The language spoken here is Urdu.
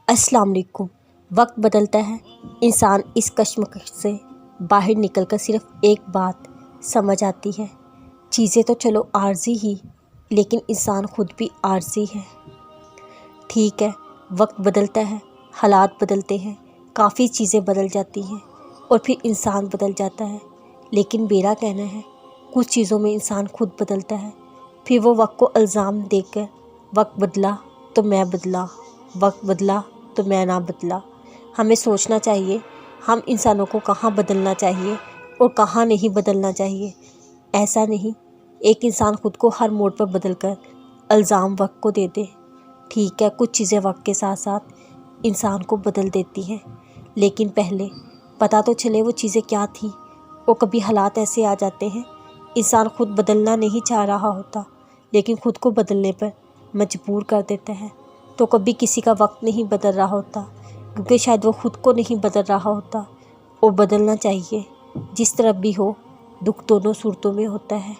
السلام علیکم۔ وقت بدلتا ہے، انسان اس کشمکش سے باہر نکل کر صرف ایک بات سمجھ آتی ہے، چیزیں تو چلو عارضی ہی، لیکن انسان خود بھی عارضی ہے۔ ٹھیک ہے، وقت بدلتا ہے، حالات بدلتے ہیں، کافی چیزیں بدل جاتی ہیں اور پھر انسان بدل جاتا ہے، لیکن میرا کہنا ہے کچھ چیزوں میں انسان خود بدلتا ہے، پھر وہ وقت کو الزام دے کر وقت بدلا تو میں بدلا، وقت بدلا تو میں نہ بدلا۔ ہمیں سوچنا چاہیے ہم انسانوں کو کہاں بدلنا چاہیے اور کہاں نہیں بدلنا چاہیے۔ ایسا نہیں ایک انسان خود کو ہر موڑ پر بدل کر الزام وقت کو دے دے۔ ٹھیک ہے، کچھ چیزیں وقت کے ساتھ ساتھ انسان کو بدل دیتی ہیں، لیکن پہلے پتہ تو چلے وہ چیزیں کیا تھیں۔ اور کبھی حالات ایسے آ جاتے ہیں انسان خود بدلنا نہیں چاہ رہا ہوتا، لیکن خود کو بدلنے پر مجبور کر دیتا ہے۔ تو کبھی کسی کا وقت نہیں بدل رہا ہوتا کیونکہ شاید وہ خود کو نہیں بدل رہا ہوتا، اور بدلنا چاہیے۔ جس طرح بھی ہو، دکھ دونوں صورتوں میں ہوتا ہے۔